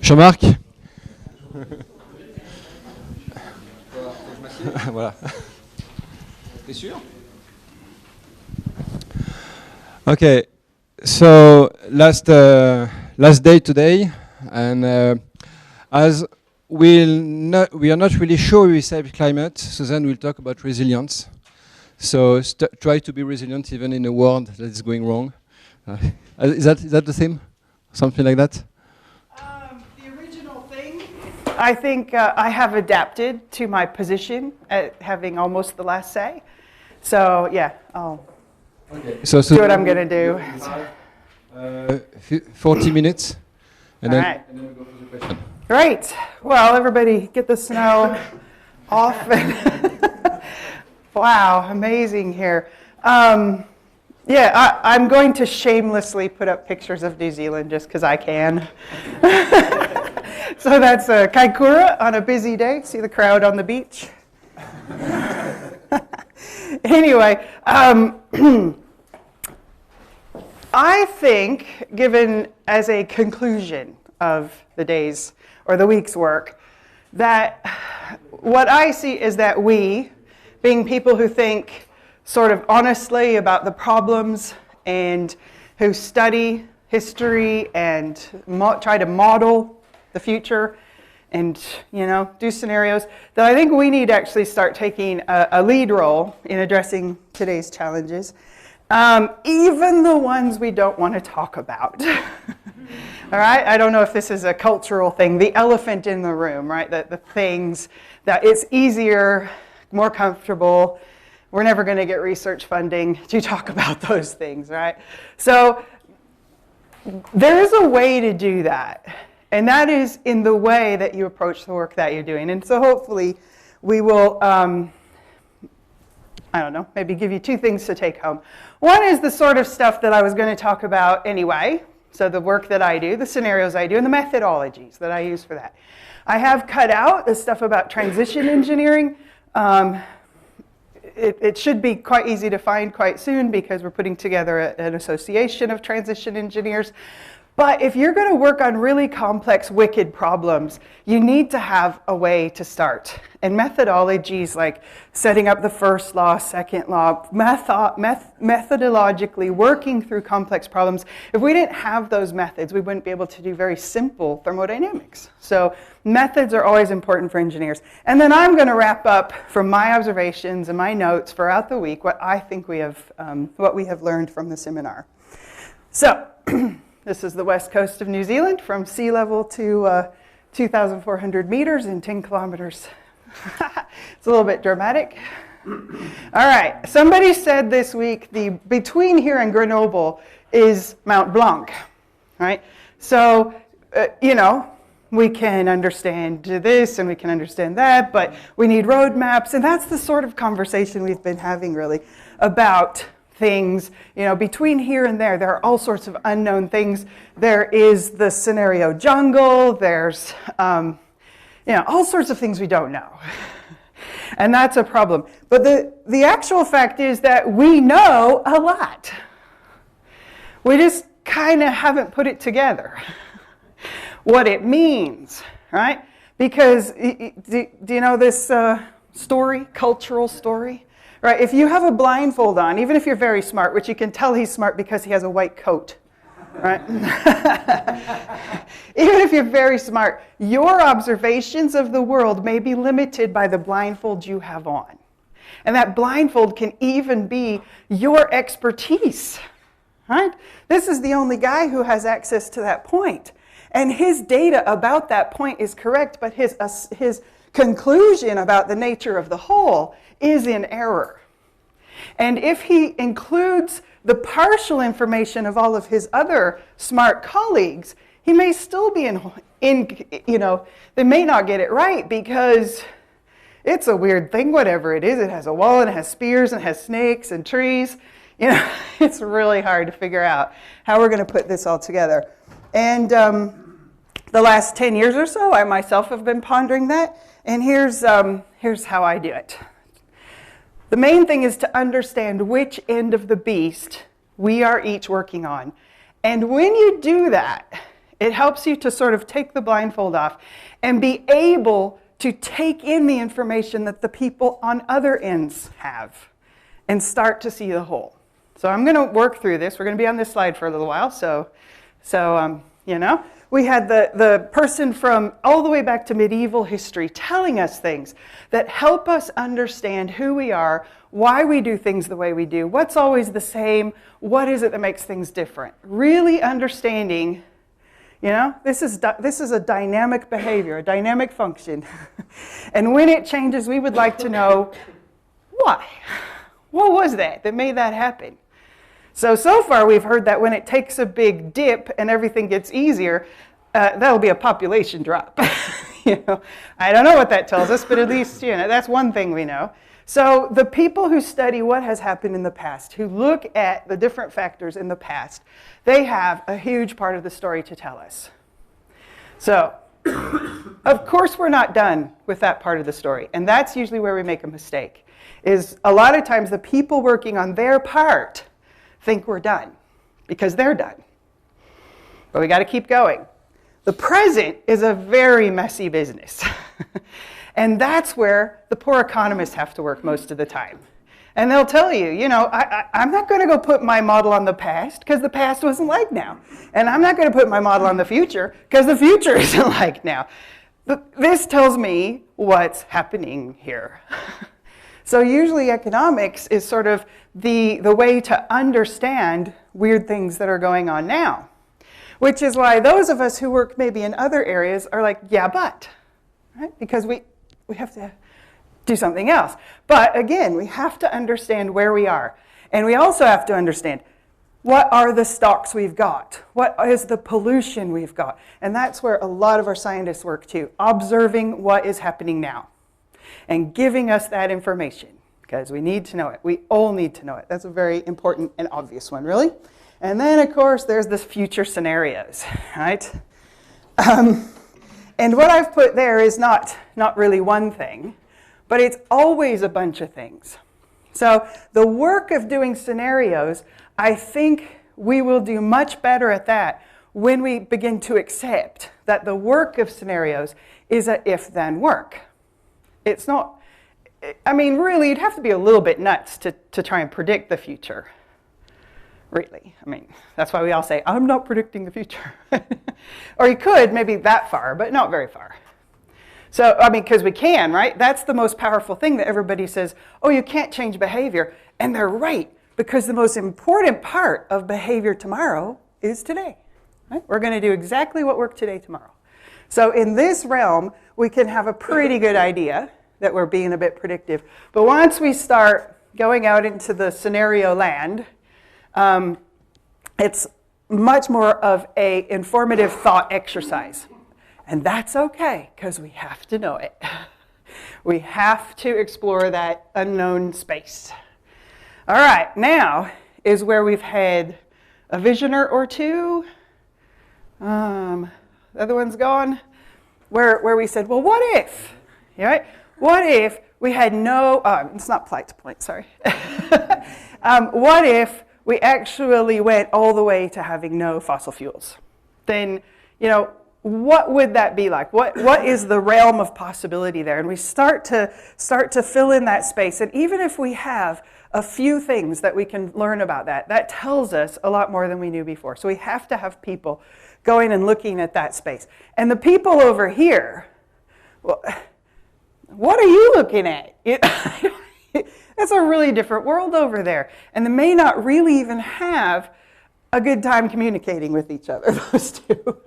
Jean-Marc. Voilà. T'es sûr? Okay, so last day today, and as we are not really sure we save climate, Suzan will talk about resilience. So try to be resilient even in a world that is going wrong. Is that the theme? Something like that? The original thing, I think I have adapted to my position at having almost the last say. So yeah, I'll do what I'm going to do. 40 minutes, and All then, right. and then we go for the question. Great. Well, everybody get the snow off. Wow, amazing here. Yeah, I'm going to shamelessly put up pictures of New Zealand just because I can. So that's Kaikoura on a busy day. See the crowd on the beach? Anyway, I think, given as a conclusion of the day's or the week's work, that what I see is that we, being people who think sort of honestly about the problems and who study history and try to model the future and, do scenarios, that I think we need to actually start taking a lead role in addressing today's challenges, even the ones we don't want to talk about. All right, I don't know if this is a cultural thing, the elephant in the room, right? The things that it's easier, more comfortable, we're never going to get research funding to talk about those things, right? So there is a way to do that, and that is in the way that you approach the work that you're doing. And so hopefully we will, I don't know, maybe give you two things to take home. One is the sort of stuff that I was going to talk about anyway. So the work that I do, the scenarios I do, and the methodologies that I use for that. I have cut out the stuff about transition engineering. It should be quite easy to find quite soon because we're putting together an association of transition engineers. But if you're going to work on really complex, wicked problems, you need to have a way to start. And methodologies like setting up the first law, second law, methodologically working through complex problems, if we didn't have those methods, we wouldn't be able to do very simple thermodynamics. So methods are always important for engineers. And then I'm going to wrap up from my observations and my notes throughout the week what I think we have learned from the seminar. So. This is the west coast of New Zealand from sea level to 2,400 meters and 10 kilometers. It's a little bit dramatic. All right, somebody said this week between here and Grenoble is Mount Blanc, right? So, we can understand this and we can understand that, but we need roadmaps, and that's the sort of conversation we've been having really about things, between here and there are all sorts of unknown things. There is the scenario jungle, there's, all sorts of things we don't know. And that's a problem. But the actual fact is that we know a lot. We just kind of haven't put it together. What it means, right? Because, do you know this cultural story? Right, if you have a blindfold on, even if you're very smart, which you can tell he's smart because he has a white coat, right? Even if you're very smart, your observations of the world may be limited by the blindfold you have on. And that blindfold can even be your expertise, right? This is the only guy who has access to that point. And his data about that point is correct, but his conclusion about the nature of the whole is in error. And if he includes the partial information of all of his other smart colleagues, he may still be they may not get it right because it's a weird thing, whatever it is. It has a wall and it has spears and it has snakes and trees. It's really hard to figure out how we're going to put this all together. And the last 10 years or so, I myself have been pondering that. And here's how I do it. The main thing is to understand which end of the beast we are each working on. And when you do that, It helps you to sort of take the blindfold off and be able to take in the information that the people on other ends have and start to see the whole. So I'm going to work through this. We're going to be on this slide for a little while. So you know, we had the person from all the way back to medieval history telling us things that help us understand who we are, why we do things the way we do, what's always the same, what is it that makes things different. Really understanding, you know, this is a dynamic behavior, a dynamic function. And when it changes, we would like to know why. What was that made that happen? So far we've heard that when it takes a big dip and everything gets easier, that'll be a population drop. You know, I don't know what that tells us, but at least, you know, that's one thing we know. So the people who study what has happened in the past, who look at the different factors in the past, they have a huge part of the story to tell us. So, of course we're not done with that part of the story, and that's usually where we make a mistake, is a lot of times the people working on their part think we're done, because they're done. But we got to keep going. The present is a very messy business. And that's where the poor economists have to work most of the time. And they'll tell you, you know, I'm not going to go put my model on the past because the past wasn't like now. And I'm not going to put my model on the future because the future isn't like now. But this tells me what's happening here. So usually economics is sort of the way to understand weird things that are going on now. Which is why those of us who work maybe in other areas are like, yeah, but, right? Because we have to do something else. But again, we have to understand where we are. And we also have to understand what are the stocks we've got? What is the pollution we've got? And that's where a lot of our scientists work too, observing what is happening now and giving us that information because we need to know it. We all need to know it. That's a very important and obvious one, really. And then, of course, there's the future scenarios, right? And what I've put there is not really one thing, but it's always a bunch of things. So the work of doing scenarios, I think we will do much better at that when we begin to accept that the work of scenarios is a if-then work. It's not, I mean, really, you'd have to be a little bit nuts to try and predict the future. Really. I mean, that's why we all say, I'm not predicting the future. Or you could, maybe that far, but not very far. So, I mean, because we can, right? That's the most powerful thing that everybody says, oh, you can't change behavior. And they're right, because the most important part of behavior tomorrow is today. Right? We're going to do exactly what worked today tomorrow. So in this realm, we can have a pretty good idea that we're being a bit predictive. But once we start going out into the scenario land, it's much more of an informative thought exercise. And that's okay, because we have to know it. We have to explore that unknown space. All right, now is where we've had a visioner or two. The other one's gone. Where we said, well, what if? Right? What if we had no, it's not polite to point, sorry. What if we actually went all the way to having no fossil fuels? Then, you know, what would that be like? What is the realm of possibility there? And we start to fill in that space. And even if we have a few things that we can learn about that tells us a lot more than we knew before. So we have to have people going and looking at that space. And the people over here, well, what are you looking at? That's a really different world over there. And they may not really even have a good time communicating with each other, those two.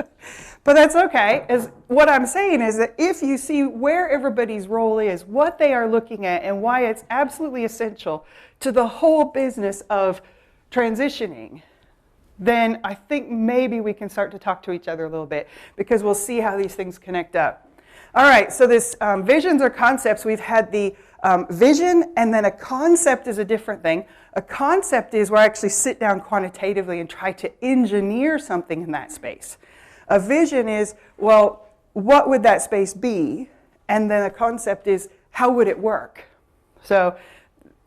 But that's okay. What I'm saying is that if you see where everybody's role is, what they are looking at, and why it's absolutely essential to the whole business of transitioning, then I think maybe we can start to talk to each other a little bit, because we'll see how these things connect up. All right, so this visions or concepts, we've had the vision, and then a concept is a different thing. A concept is where I actually sit down quantitatively and try to engineer something in that space. A vision is, well, what would that space be? And then a concept is, how would it work? So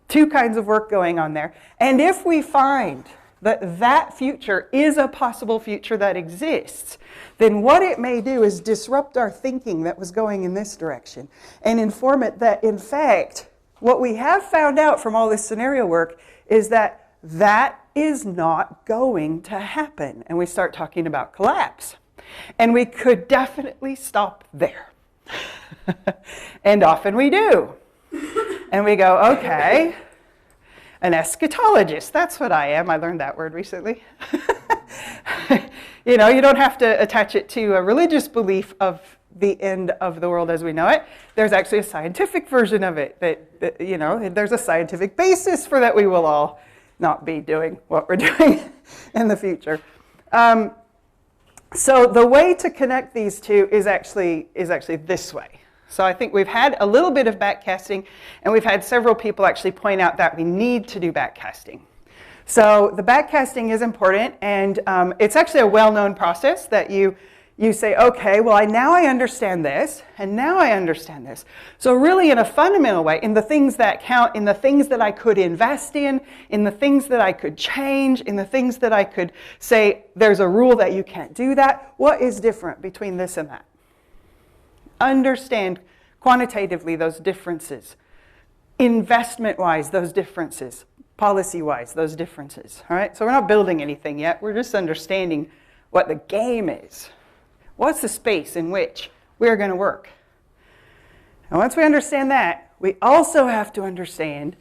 two kinds of work going on there. And if we find that that future is a possible future that exists, then what it may do is disrupt our thinking that was going in this direction and inform it that, in fact, what we have found out from all this scenario work is that that is not going to happen. And we start talking about collapse. And we could definitely stop there. And often we do. And we go, okay, an eschatologist, that's what I am. I learned that word recently. You know, you don't have to attach it to a religious belief of the end of the world as we know it. There's actually a scientific version of it that you know, there's a scientific basis for that we will all not be doing what we're doing in the future. So the way to connect these two is actually this way. So I think we've had a little bit of backcasting, and we've had several people actually point out that we need to do backcasting. So the backcasting is important, and it's actually a well-known process that you say, okay, well, now I understand this, and now I understand this. So really, in a fundamental way, in the things that count, in the things that I could invest in the things that I could change, in the things that I could say, there's a rule that you can't do that, what is different between this and that? Understand quantitatively those differences. Investment-wise, those differences. Policy-wise, those differences. All right? So we're not building anything yet. We're just understanding what the game is. What's the space in which we're going to work? And once we understand that, we also have to understand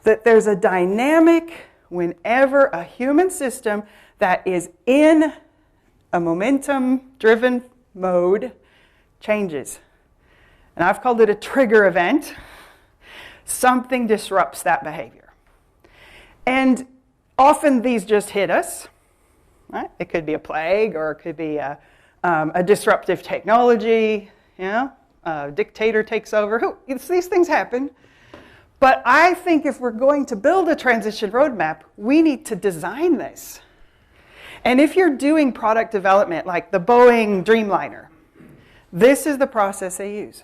that there's a dynamic whenever a human system that is in a momentum-driven mode changes. And I've called it a trigger event. Something disrupts that behavior. And often these just hit us. Right? It could be a plague, or it could be a disruptive technology. You know, a dictator takes over. These things happen. But I think if we're going to build a transition roadmap, we need to design this. And if you're doing product development, like the Boeing Dreamliner, this is the process they use.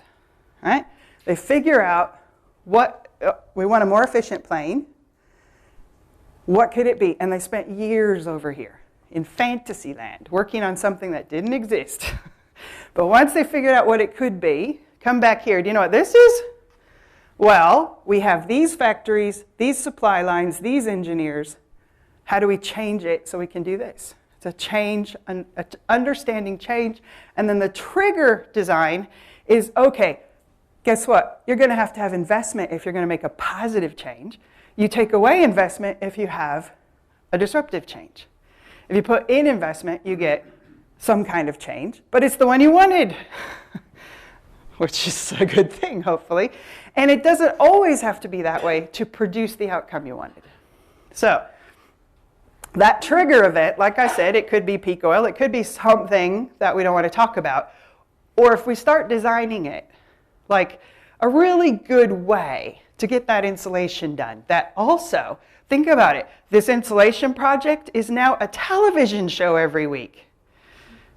Right? They figure out what we want: a more efficient plane. What could it be? And they spent years over here in fantasy land working on something that didn't exist. But once they figured out what it could be, come back here. Do you know what this is? Well, we have these factories, these supply lines, these engineers. How do we change it so we can do this? It's a change, understanding change. And then the trigger design is, okay, guess what? You're going to have investment if you're going to make a positive change. You take away investment if you have a disruptive change. If you put in investment, you get some kind of change, but it's the one you wanted, which is a good thing, hopefully. And it doesn't always have to be that way to produce the outcome you wanted. So that trigger event, like I said, it could be peak oil, it could be something that we don't want to talk about. Or if we start designing it, like a really good way to get that insulation done, that also, think about it, this insulation project is now a television show every week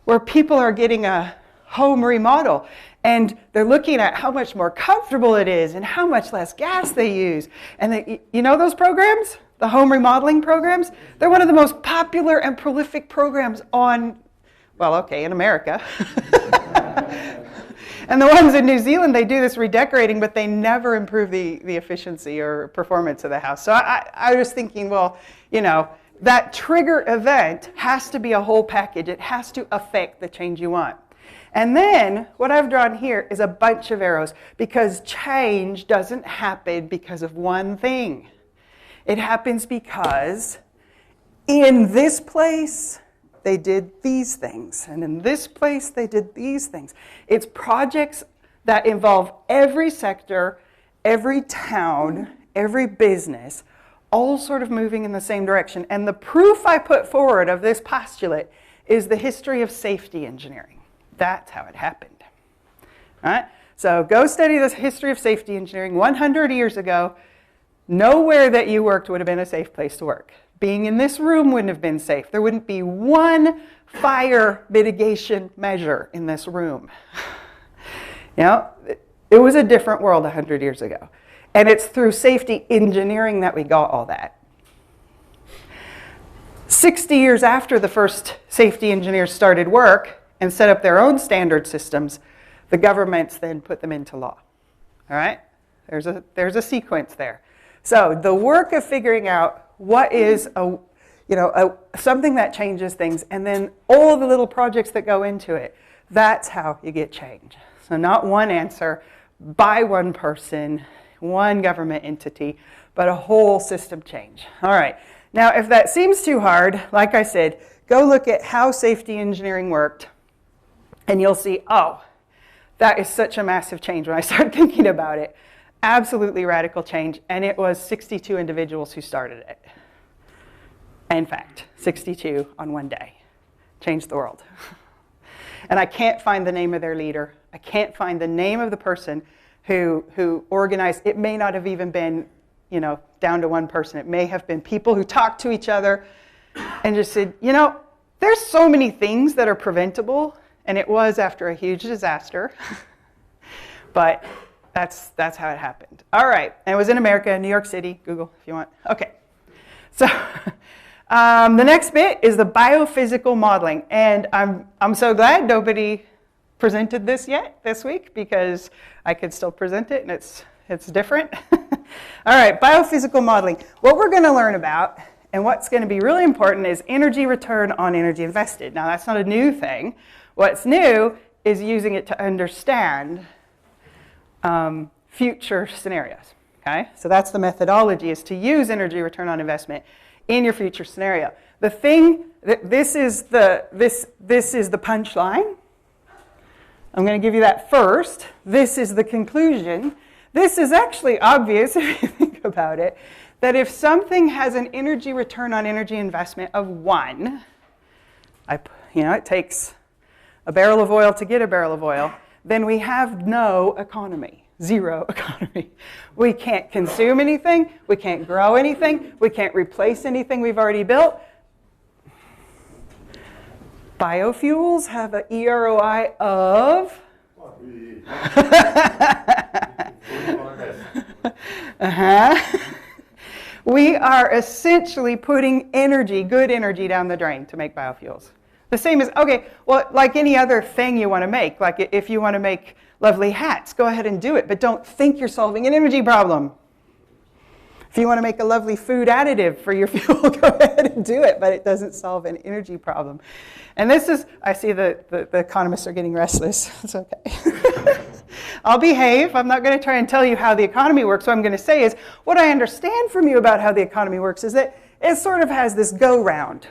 where people are getting a home remodel and they're looking at how much more comfortable it is and how much less gas they use. And you know those programs? The home remodeling programs? They're one of the most popular and prolific programs on, well, okay, in America. And the ones in New Zealand, they do this redecorating, but they never improve the efficiency or performance of the house. So I was thinking, well, you know, that trigger event has to be a whole package. It has to affect the change you want. And then what I've drawn here is a bunch of arrows, because change doesn't happen because of one thing. It happens because in this place, they did these things, and in this place, they did these things. It's projects that involve every sector, every town, every business, all sort of moving in the same direction. And the proof I put forward of this postulate is the history of safety engineering. That's how it happened. All right? So go study the history of safety engineering. 100 years ago, nowhere that you worked would have been a safe place to work. Being in this room wouldn't have been safe. There wouldn't be one fire mitigation measure in this room. You know, it was a different world 100 years ago. And it's through safety engineering that we got all that. 60 years after the first safety engineers started work and set up their own standard systems, the governments then put them into law. All right? There's a sequence there. So the work of figuring out what is something that changes things, and then all the little projects that go into it, that's how you get change. So not one answer by one person, one government entity, but a whole system change. All right. Now, if that seems too hard, like I said, go look at how safety engineering worked, and you'll see, oh, that is such a massive change when I start thinking about it. Absolutely radical change, and it was 62 individuals who started it. In fact, 62 on one day. Changed the world. And I can't find the name of their leader. I can't find the name of the person who organized. It may not have even been, down to one person. It may have been people who talked to each other and just said, there's so many things that are preventable, and it was after a huge disaster. But that's how it happened. All right, and it was in America, New York City. Google if you want. Okay, so the next bit is the biophysical modeling, and I'm so glad nobody presented this yet this week, because I could still present it, and it's different. All right, biophysical modeling. What we're going to learn about, and what's going to be really important, is energy return on energy invested. Now, that's not a new thing. What's new is using it to understand future scenarios. Okay, so that's the methodology, is to use energy return on investment in your future scenario. The thing that this is the punchline. I'm going to give you that first. This is the conclusion. This is actually obvious if you think about it, that if something has an energy return on energy investment of 1, it takes a barrel of oil to get a barrel of oil, then we have no economy, zero economy. We can't consume anything, we can't grow anything, we can't replace anything we've already built. Biofuels have an EROI of We are essentially putting energy, good energy, down the drain to make biofuels. The same as, like any other thing you want to make, like if you want to make lovely hats, go ahead and do it, but don't think you're solving an energy problem. If you want to make a lovely food additive for your fuel, go ahead and do it, but it doesn't solve an energy problem. And this is, I see the economists are getting restless. It's okay. I'll behave. I'm not going to try and tell you how the economy works. What I'm going to say is, what I understand from you about how the economy works is that it sort of has this go-round.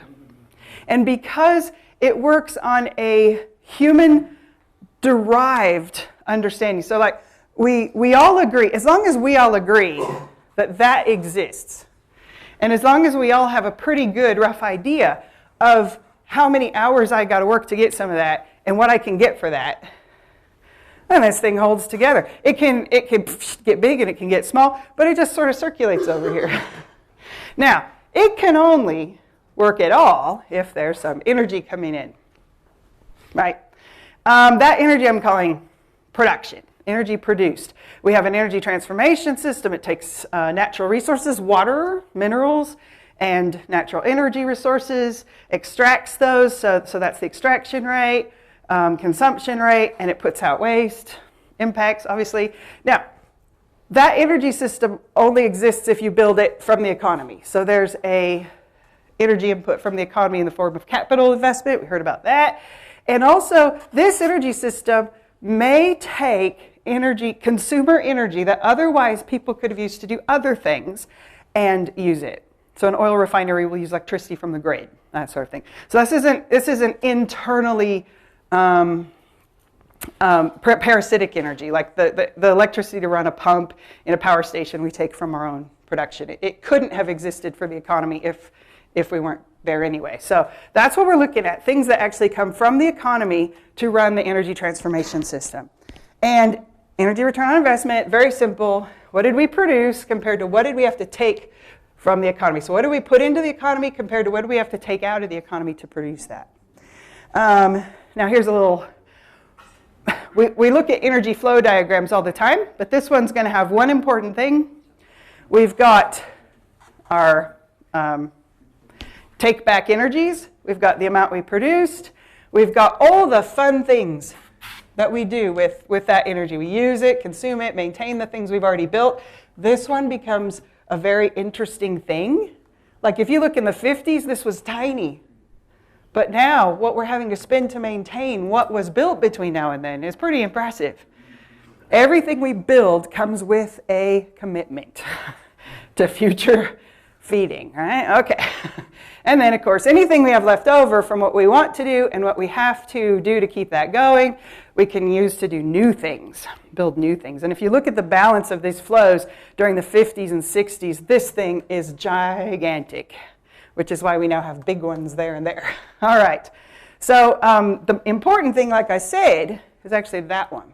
And because it works on a human-derived understanding, so like we all agree, as long as we all agree that exists, and as long as we all have a pretty good rough idea of how many hours I got to work to get some of that and what I can get for that, then this thing holds together. It can get big and it can get small, but it just sort of circulates over here. Now, it can only work at all if there's some energy coming in, right? That energy I'm calling production, energy produced. We have an energy transformation system. It takes natural resources, water, minerals, and natural energy resources, extracts those, so that's the extraction rate, consumption rate, and it puts out waste, impacts, obviously. Now, that energy system only exists if you build it from the economy. So there's a energy input from the economy in the form of capital investment. We heard about that. And also, this energy system may take energy, consumer energy that otherwise people could have used to do other things, and use it. So an oil refinery will use electricity from the grid, that sort of thing. So this isn't internally parasitic energy, like the electricity to run a pump in a power station we take from our own production. It couldn't have existed for the economy if we weren't there anyway. So that's what we're looking at, things that actually come from the economy to run the energy transformation system. And energy return on investment, very simple. What did we produce compared to what did we have to take from the economy? So what do we put into the economy compared to what do we have to take out of the economy to produce that? Now here's a little, we look at energy flow diagrams all the time, but this one's going to have one important thing. We've got our take back energies. We've got the amount we produced. We've got all the fun things that we do with that energy. We use it, consume it, maintain the things we've already built. This one becomes a very interesting thing. Like if you look in the 50s, this was tiny. But now, what we're having to spend to maintain what was built between now and then is pretty impressive. Everything we build comes with a commitment to future feeding, right? Okay. And then, of course, anything we have left over from what we want to do and what we have to do to keep that going, we can use to do new things, build new things. And if you look at the balance of these flows during the 50s and 60s, this thing is gigantic, which is why we now have big ones there and there. All right. So the important thing, like I said, is actually that one,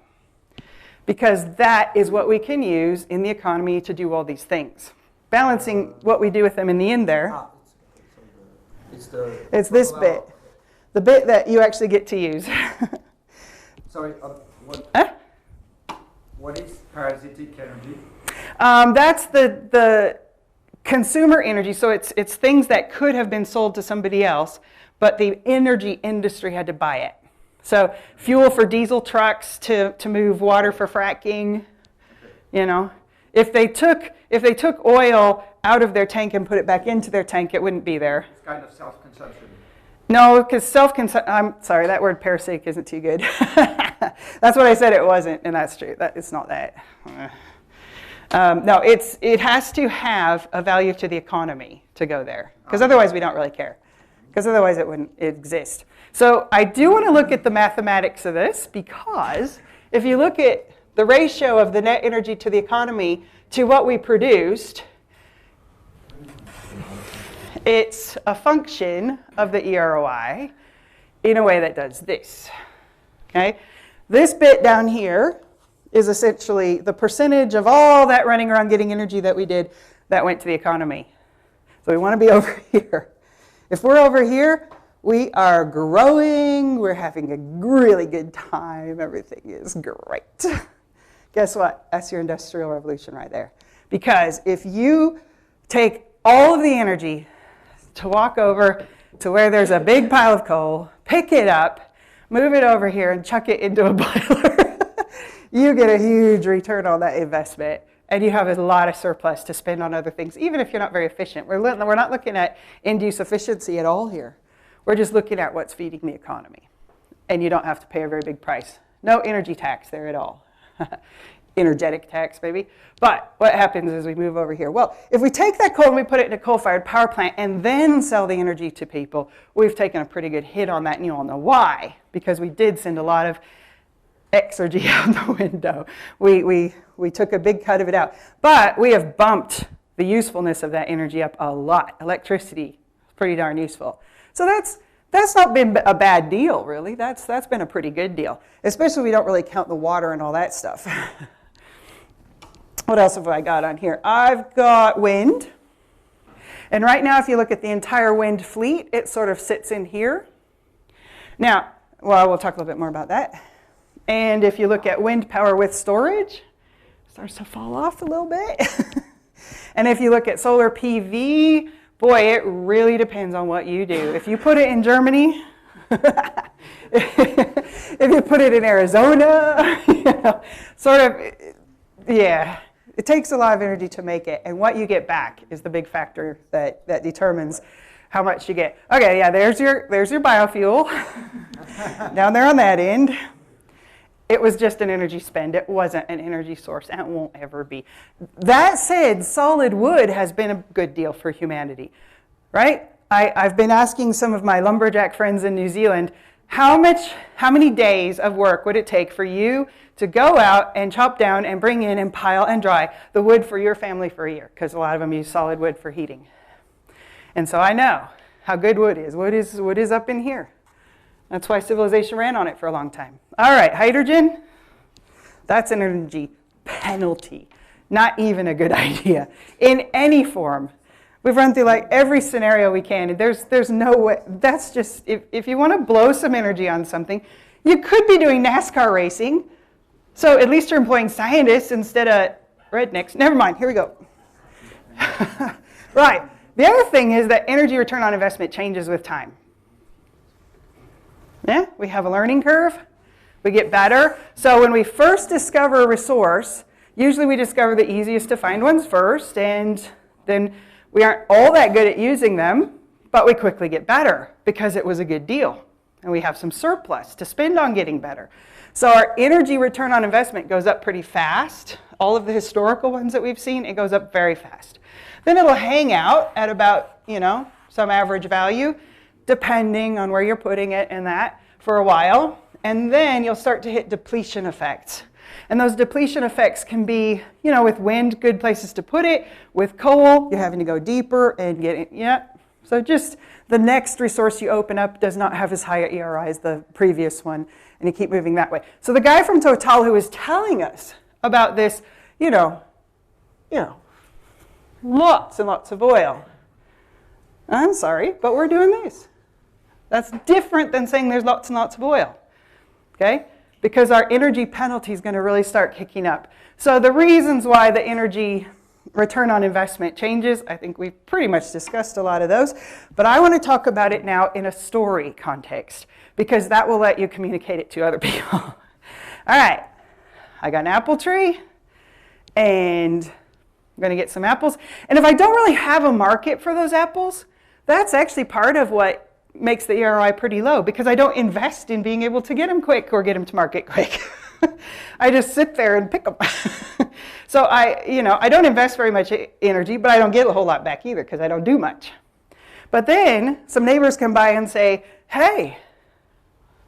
because that is what we can use in the economy to do all these things. Balancing what we do with them in the end there. It's this bit. The bit that you actually get to use. Sorry, what is parasitic energy? That's the consumer energy. So it's things that could have been sold to somebody else, but the energy industry had to buy it. So fuel for diesel trucks to move water for fracking, you know. If they took oil out of their tank and put it back into their tank, it wouldn't be there. It's kind of self-consumption. No, because I'm sorry, that word parasitic isn't too good. That's what I said it wasn't, and that's true. It's not that. No, it has to have a value to the economy to go there, because otherwise we don't really care, because otherwise it wouldn't exist. So I do want to look at the mathematics of this, because if you look at the ratio of the net energy to the economy to what we produced, it's a function of the EROI in a way that does this. Okay? This bit down here is essentially the percentage of all that running around getting energy that we did that went to the economy. So we want to be over here. If we're over here, we are growing, we're having a really good time, everything is great. Guess what? That's your industrial revolution right there. Because if you take all of the energy to walk over to where there's a big pile of coal, pick it up, move it over here, and chuck it into a boiler, you get a huge return on that investment, and you have a lot of surplus to spend on other things, even if you're not very efficient. We're not looking at end-use efficiency at all here. We're just looking at what's feeding the economy, and you don't have to pay a very big price. No energy tax there at all. Energetic tax, maybe. But what happens is we move over here. Well, if we take that coal and we put it in a coal-fired power plant and then sell the energy to people, we've taken a pretty good hit on that, and you all know why. Because we did send a lot of exergy out the window. We took a big cut of it out. But we have bumped the usefulness of that energy up a lot. Electricity is pretty darn useful. So that's not been a bad deal, really. That's been a pretty good deal, especially if we don't really count the water and all that stuff. What else have I got on here? I've got wind. And right now, if you look at the entire wind fleet, it sort of sits in here. Now, well, we'll talk a little bit more about that. And if you look at wind power with storage, it starts to fall off a little bit. And if you look at solar PV, boy, it really depends on what you do. If you put it in Germany, if you put it in Arizona, sort of, yeah. It takes a lot of energy to make it, and what you get back is the big factor that determines how much you get. Okay, yeah, there's your biofuel down there on that end. It was just an energy spend. It wasn't an energy source, and it won't ever be. That said, solid wood has been a good deal for humanity, right? I've been asking some of my lumberjack friends in New Zealand, how many days of work would it take for you to go out and chop down and bring in and pile and dry the wood for your family for a year? Because a lot of them use solid wood for heating. And so I know how good wood is. Wood is up in here. That's why civilization ran on it for a long time. All right, hydrogen, that's an energy penalty. Not even a good idea in any form. We've run through like every scenario we can, and there's no way. That's just, if you want to blow some energy on something, you could be doing NASCAR racing. So at least you're employing scientists instead of rednecks. Never mind, here we go. Right, The other thing is that energy return on investment changes with time. Yeah, we have a learning curve. We get better. So when we first discover a resource, usually we discover the easiest to find ones first, and then we aren't all that good at using them, but we quickly get better because it was a good deal. And we have some surplus to spend on getting better. So our energy return on investment goes up pretty fast. All of the historical ones that we've seen, it goes up very fast. Then it'll hang out at about, some average value, depending on where you're putting it and that for a while. And then you'll start to hit depletion effects. And those depletion effects can be, with wind, good places to put it. With coal, you're having to go deeper and get it, So just the next resource you open up does not have as high a ERI as the previous one, and you keep moving that way. So the guy from Total who was telling us about this, lots and lots of oil. I'm sorry, but we're doing this. That's different than saying there's lots and lots of oil, okay? Because our energy penalty is going to really start kicking up. So the reasons why the energy return on investment changes, I think we've pretty much discussed a lot of those, but I want to talk about it now in a story context, because that will let you communicate it to other people. All right, I got an apple tree, and I'm going to get some apples. And if I don't really have a market for those apples, that's actually part of what makes the ERI pretty low, because I don't invest in being able to get them quick or get them to market quick. I just sit there and pick them. So I don't invest very much energy, but I don't get a whole lot back either because I don't do much. But then some neighbors come by and say, hey,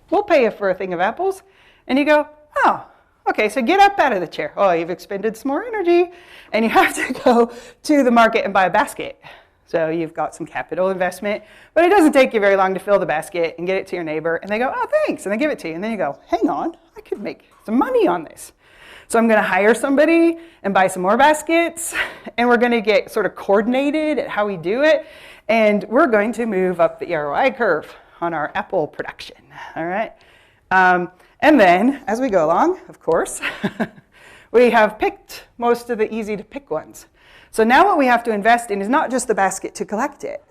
we'll pay you for a thing of apples. And you go, oh, okay, so get up out of the chair. Oh, you've expended some more energy. And you have to go to the market and buy a basket. So you've got some capital investment, but it doesn't take you very long to fill the basket and get it to your neighbor. And they go, oh, thanks. And they give it to you. And then you go, hang on, I could make some money on this. So I'm going to hire somebody and buy some more baskets. And we're going to get sort of coordinated at how we do it. And we're going to move up the ROI curve on our apple production. All right. And then as we go along, of course, we have picked most of the easy to pick ones. So now what we have to invest in is not just the basket to collect it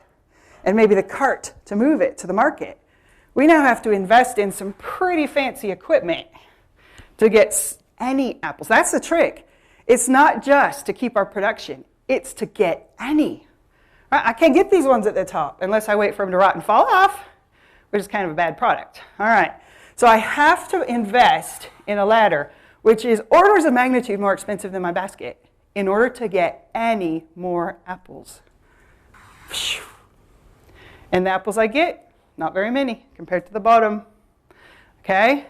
and maybe the cart to move it to the market. We now have to invest in some pretty fancy equipment to get any apples. That's the trick. It's not just to keep our production. It's to get any. I can't get these ones at the top unless I wait for them to rot and fall off, which is kind of a bad product. All right. So I have to invest in a ladder, which is orders of magnitude more expensive than my basket, in order to get any more apples. And the apples I get, not very many compared to the bottom. Okay?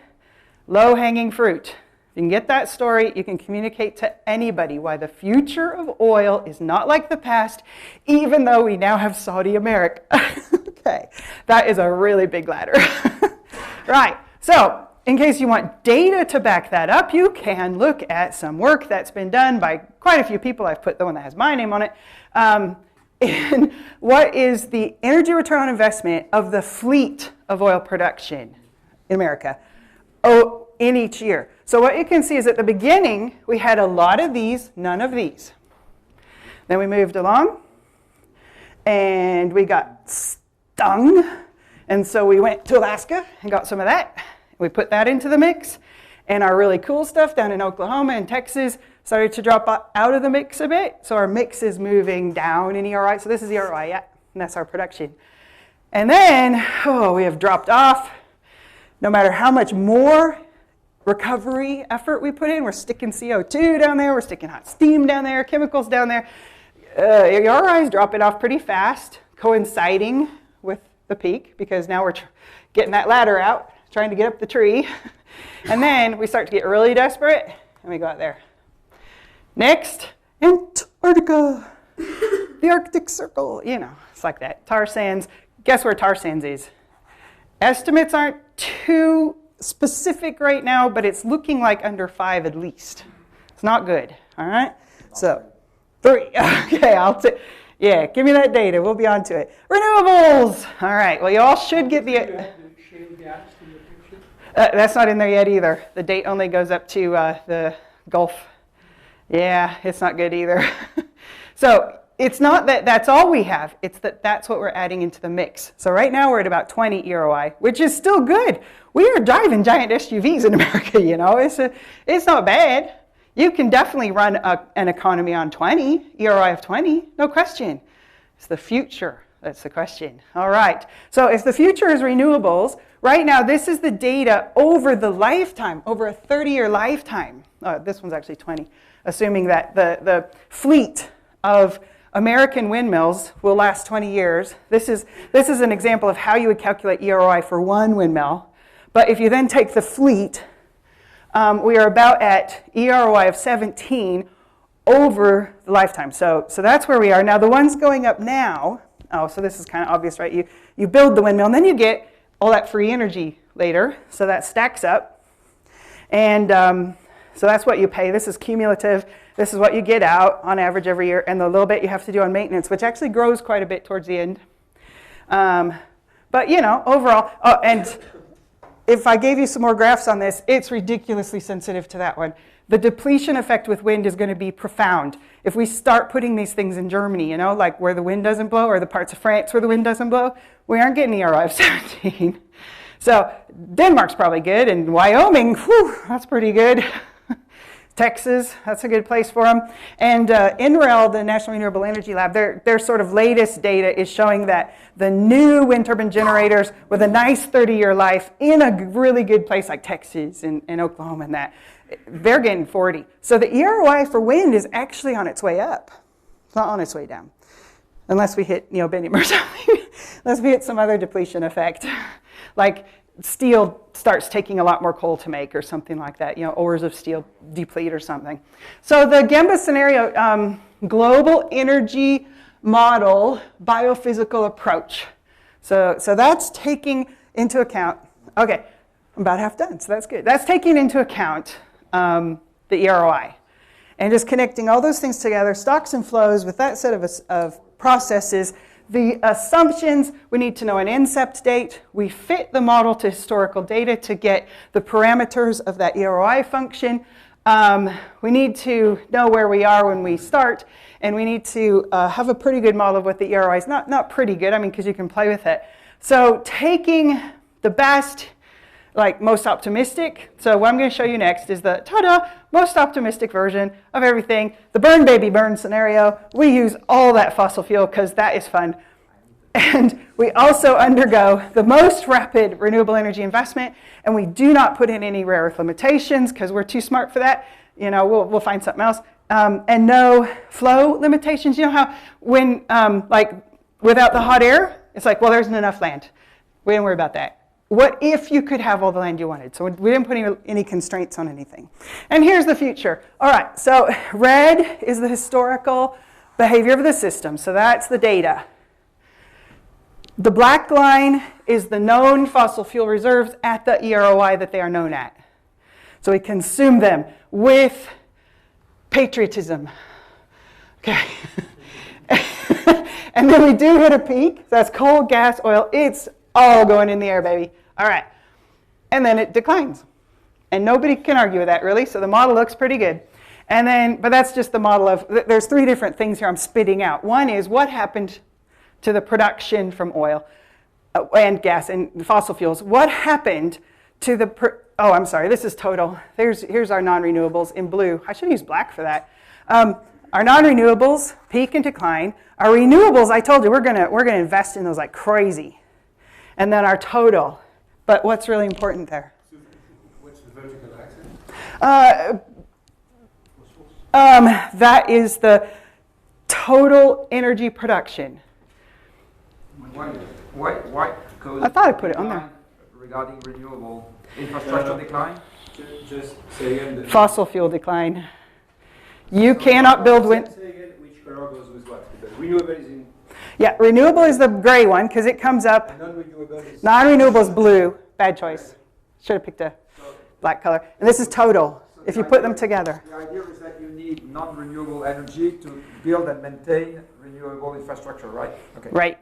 Low-hanging fruit. If you can get that story, you can communicate to anybody why the future of oil is not like the past, even though we now have Saudi America. Okay, that is a really big ladder. Right, so in case you want data to back that up, you can look at some work that's been done by quite a few people. I've put the one that has my name on it. And what is the energy return on investment of the fleet of oil production in America in each year? So what you can see is at the beginning, we had a lot of these, none of these. Then we moved along, and we got stung. And so we went to Alaska and got some of that. We put that into the mix, and our really cool stuff down in Oklahoma and Texas started to drop out of the mix a bit. So our mix is moving down in ERI. So this is ERI, yeah, and that's our production. And then, we have dropped off. No matter how much more recovery effort we put in, we're sticking CO2 down there, we're sticking hot steam down there, chemicals down there. ERI is dropping off pretty fast, coinciding with the peak, because now we're getting that ladder out, trying to get up the tree. And then we start to get really desperate, and we go out there. Next, Antarctica, the Arctic Circle, it's like that. Tar sands. Guess where tar sands is? Estimates aren't too specific right now, but it's looking like under 5 at least. It's not good, all right? So, 3. Okay, yeah, give me that data. We'll be on to it. Renewables. All right, well, you all should get the... That's not in there yet either. The date only goes up to the Gulf. Yeah, it's not good either. So it's not that that's all we have, it's that that's what we're adding into the mix. So right now we're at about 20 EROI, which is still good. We are driving giant SUVs in America, you know, it's not bad. You can definitely run an economy on 20, EROI of 20, no question. It's the future, that's the question. All right, so if the future is renewables, right now this is the data over the lifetime, over a 30-year lifetime. This one's actually 20, assuming that the fleet of American windmills will last 20 years. This is an example of how you would calculate EROI for one windmill. But if you then take the fleet, we are about at EROI of 17 over the lifetime. So that's where we are. Now the ones going up now, so this is kind of obvious, right? You build the windmill and then you get all that free energy later. So that stacks up. And so that's what you pay. This is cumulative. This is what you get out on average every year, and the little bit you have to do on maintenance, which actually grows quite a bit towards the end. But you know, overall, and if I gave you some more graphs on this, it's ridiculously sensitive to that one. The depletion effect with wind is going to be profound. If we start putting these things in Germany, you know, like where the wind doesn't blow, or the parts of France where the wind doesn't blow, we aren't getting ERI of 17. So Denmark's probably good, and Wyoming, whew, that's pretty good. Texas, that's a good place for them. And NREL, the National Renewable Energy Lab, their sort of latest data is showing that the new wind turbine generators with a nice 30-year life in a really good place like Texas and Oklahoma and that, they're getting 40. So the EROI for wind is actually on its way up. It's not on its way down. Unless we hit neodymium or something. Unless we hit some other depletion effect. Like steel starts taking a lot more coal to make or something like that. You know, ores of steel deplete or something. So the Gemba scenario, global energy model biophysical approach. So that's taking into account, okay, I'm about half done, so that's good. That's taking into account the EROI and just connecting all those things together, stocks and flows with that set of processes. The assumptions, we need to know an incept date. We fit the model to historical data to get the parameters of that EROI function. We need to know where we are when we start, and we need to have a pretty good model of what the EROI is. Not pretty good, I mean, because you can play with it. So taking the best, like most optimistic, so what I'm going to show you next is the, ta-da, most optimistic version of everything. The burn baby burn scenario, we use all that fossil fuel because that is fun. And we also undergo the most rapid renewable energy investment, and we do not put in any rare earth limitations because we're too smart for that. You know, we'll find something else. And no flow limitations. You know how when, like, without the hot air, it's like, well, there's not enough land. We didn't worry about that. What if you could have all the land you wanted? So we didn't put any constraints on anything. And here's the future. All right, so red is the historical behavior of the system. So that's the data. The black line is the known fossil fuel reserves at the EROI that they are known at. So we consume them with patriotism. Okay. And then we do hit a peak. That's coal, gas, oil. It's all going in the air, baby. All right. And then it declines. And nobody can argue with that, really. So the model looks pretty good. And then, but that's just the model of, there's three different things here I'm spitting out. One is what happened to the production from oil and gas and fossil fuels. What happened to the, oh, I'm sorry, this is total. Here's our non-renewables in blue. I should use black for that. Our non-renewables, peak and decline. Our renewables, I told you, we're gonna invest in those like crazy. And then our total. But what's really important there? What's the vertical axis? That is the total energy production. Why? I thought I put it on there. Regarding renewable infrastructure decline? Just say again. Fossil fuel decline. You cannot build wind. Say again which color goes with what? Because renewable is in. Yeah, renewable is the gray one because it comes up. Non-renewable is. Non-renewable is blue. Bad choice. Should have picked a black color. And this is total. So If you put them together. The idea is that you need non-renewable energy to build and maintain renewable infrastructure, right? Okay. Right.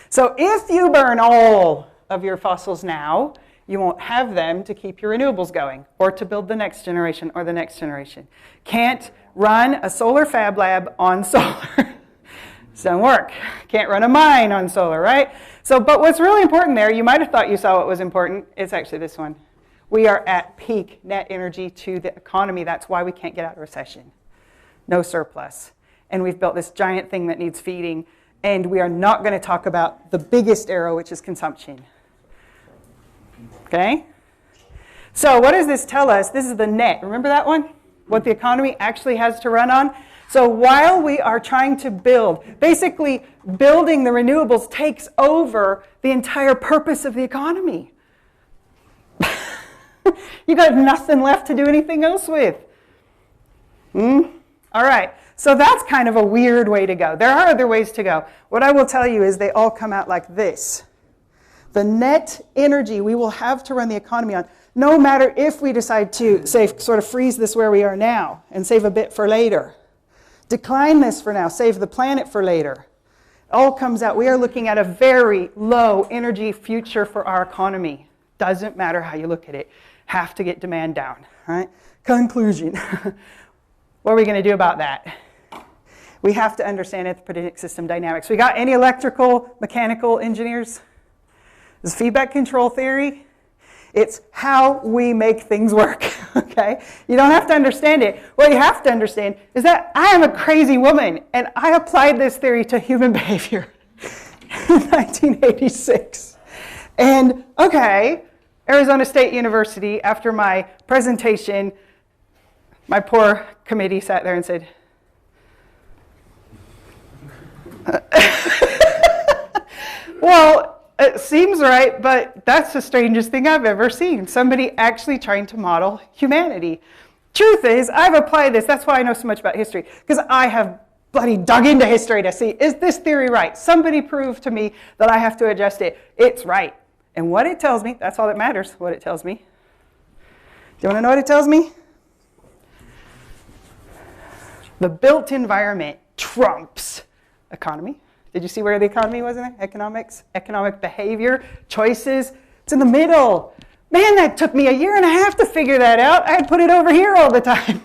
So if you burn all of your fossils now, you won't have them to keep your renewables going or to build the next generation or the next generation. Can't run a solar fab lab on solar. It doesn't work. Can't run a mine on solar, right? So, but what's really important there, you might have thought you saw what was important. It's actually this one. We are at peak net energy to the economy. That's why we can't get out of recession. No surplus. And we've built this giant thing that needs feeding. And we are not going to talk about the biggest arrow, which is consumption. Okay? So what does this tell us? This is the net. Remember that one? What the economy actually has to run on? So while we are trying to build, basically building the renewables takes over the entire purpose of the economy. You got nothing left to do anything else with. All right, so that's kind of a weird way to go. There are other ways to go. What I will tell you is they all come out like this. The net energy we will have to run the economy on, no matter if we decide to, say, sort of freeze this where we are now and save a bit for later. Decline this for now, save the planet for later. It all comes out. We are looking at a very low energy future for our economy. Doesn't matter how you look at it. Have to get demand down, right? Conclusion. What are we going to do about that? We have to understand anthropogenic system dynamics. We got any electrical, mechanical engineers? This is feedback control theory. It's how we make things work, okay? You don't have to understand it. What you have to understand is that I am a crazy woman, and I applied this theory to human behavior in 1986. And, okay, Arizona State University, after my presentation, my poor committee sat there and said, well, it seems right, but that's the strangest thing I've ever seen. Somebody actually trying to model humanity. Truth is, I've applied this. That's why I know so much about history, because I have bloody dug into history to see, is this theory right? Somebody prove to me that I have to adjust it. It's right. And what it tells me, that's all that matters, what it tells me. Do you want to know what it tells me? The built environment trumps economy. Did you see where the economy was in there? Economics, economic behavior, choices. It's in the middle. Man, that took me 1.5 years to figure that out. I had put it over here all the time.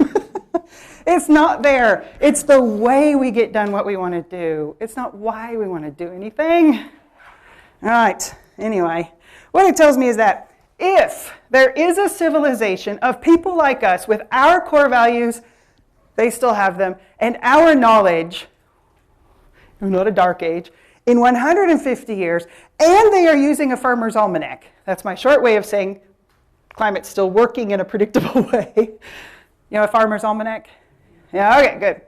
It's not there. It's the way we get done what we want to do. It's not why we want to do anything. All right, anyway, what it tells me is that if there is a civilization of people like us with our core values, they still have them, and our knowledge, not a dark age, in 150 years, and they are using a farmer's almanac. That's my short way of saying climate's still working in a predictable way. You know a farmer's almanac? Yeah, okay, good.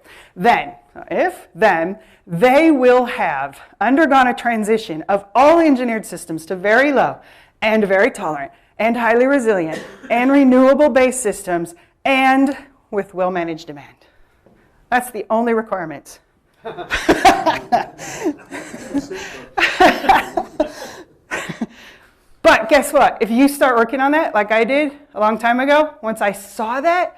Then, they will have undergone a transition of all engineered systems to very low and very tolerant and highly resilient and renewable-based systems and with well-managed demand. That's the only requirement. But guess what? If you start working on that, like I did a long time ago, once I saw that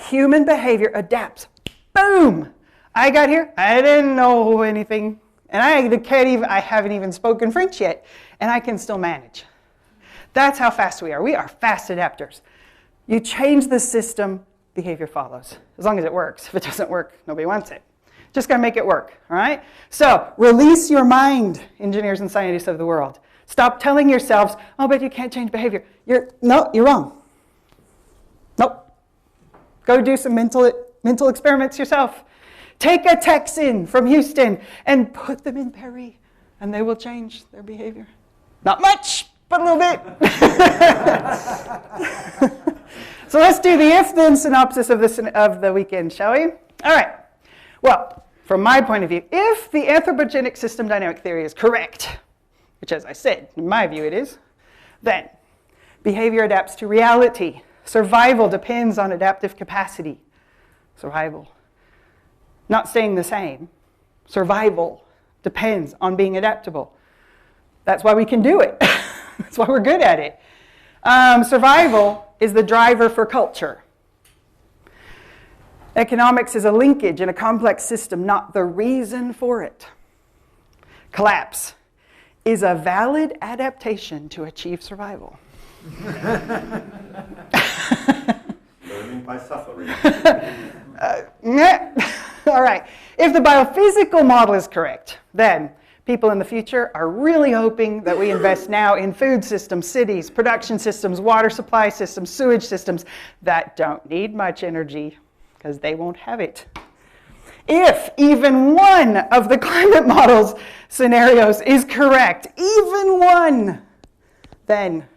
human behavior adapts. Boom! I got here, I didn't know anything, and I haven't even spoken French yet, and I can still manage. That's how fast we are. We are fast adapters. You change the system, behavior follows, as long as it works. If it doesn't work, nobody wants it. Just got to make it work, all right? So release your mind, engineers and scientists of the world. Stop telling yourselves, oh, but you can't change behavior. No, you're wrong. Nope. Go do some mental experiments yourself. Take a Texan from Houston and put them in Perry, and they will change their behavior. Not much, but a little bit. So let's do the if-then synopsis of the weekend, shall we? All right. Well, from my point of view, if the anthropogenic system dynamic theory is correct, which as I said, in my view it is, then behavior adapts to reality. Survival depends on adaptive capacity. Survival. Not staying the same. Survival depends on being adaptable. That's why we can do it. That's why we're good at it. Survival is the driver for culture. Economics is a linkage in a complex system, not the reason for it. Collapse is a valid adaptation to achieve survival. Learning by suffering. All right. If the biophysical model is correct, then people in the future are really hoping that we invest now in food systems, cities, production systems, water supply systems, sewage systems that don't need much energy because they won't have it. If even one of the climate model's scenarios is correct, even one, then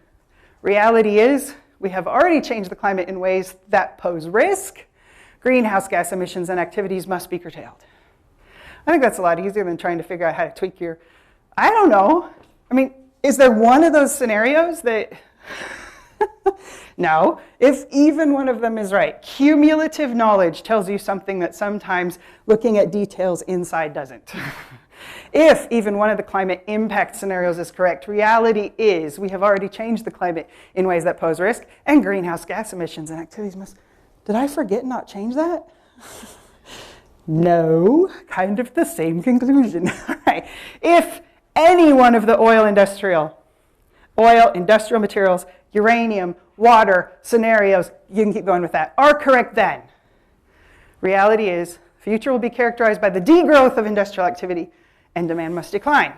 reality is we have already changed the climate in ways that pose risk. Greenhouse gas emissions and activities must be curtailed. I think that's a lot easier than trying to figure out how to tweak your, I don't know. I mean, is there one of those scenarios that, no, if even one of them is right. Cumulative knowledge tells you something that sometimes looking at details inside doesn't. If even one of the climate impact scenarios is correct, reality is we have already changed the climate in ways that pose risk, and greenhouse gas emissions and activities must, did I forget not change that? No, kind of the same conclusion. All right. If any one of the oil, industrial materials, uranium, water, scenarios, you can keep going with that, are correct then, reality is the future will be characterized by the degrowth of industrial activity and demand must decline.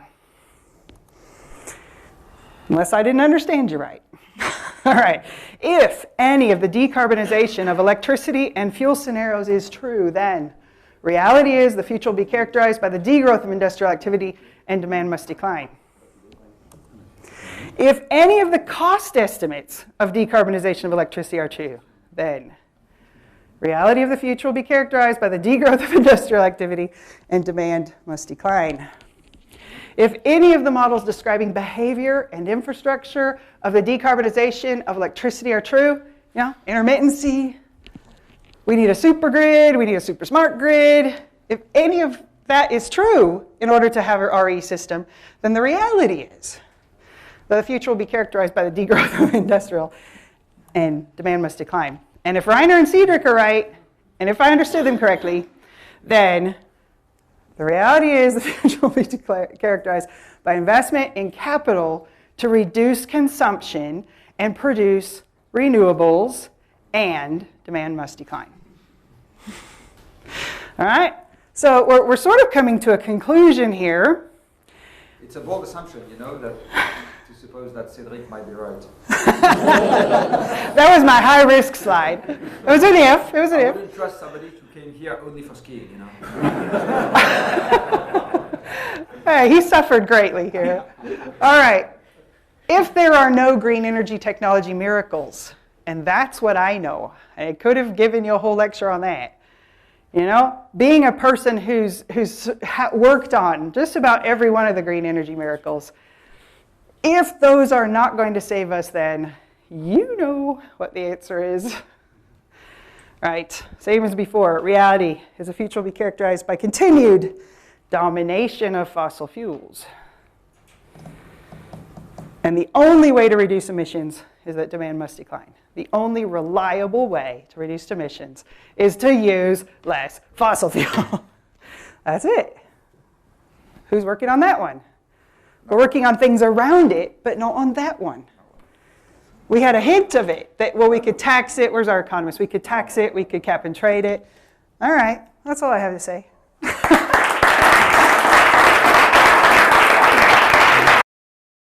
Unless I didn't understand you right. All right. If any of the decarbonization of electricity and fuel scenarios is true, then reality is the future will be characterized by the degrowth of industrial activity and demand must decline. If any of the cost estimates of decarbonization of electricity are true, then reality of the future will be characterized by the degrowth of industrial activity and demand must decline. If any of the models describing behavior and infrastructure of the decarbonization of electricity are true, intermittency, we need a super grid, we need a super smart grid. If any of that is true in order to have our RE system, then the reality is that the future will be characterized by the degrowth of industrial and demand must decline. And if Reiner and Cedric are right, and if I understood them correctly, then the reality is the future will be characterized by investment in capital to reduce consumption and produce renewables, and demand must decline. All right? So we're sort of coming to a conclusion here. It's a bold assumption, that to suppose that Cedric might be right. That was my high-risk slide. It was an if. It was an I if. wouldn't trust somebody who came here only for skiing, Hey, he suffered greatly here. All right. If there are no green energy technology miracles, and that's what I know, I could have given you a whole lecture on that. Being a person who's worked on just about every one of the green energy miracles, if those are not going to save us, then you know what the answer is. Right, same as before, reality is the future will be characterized by continued domination of fossil fuels. And the only way to reduce emissions is that demand must decline. The only reliable way to reduce emissions is to use less fossil fuel. That's it. Who's working on that one? We're working on things around it, but not on that one. We had a hint of it, that, we could tax it. Where's our economist? We could tax it, we could cap and trade it. All right, that's all I have to say.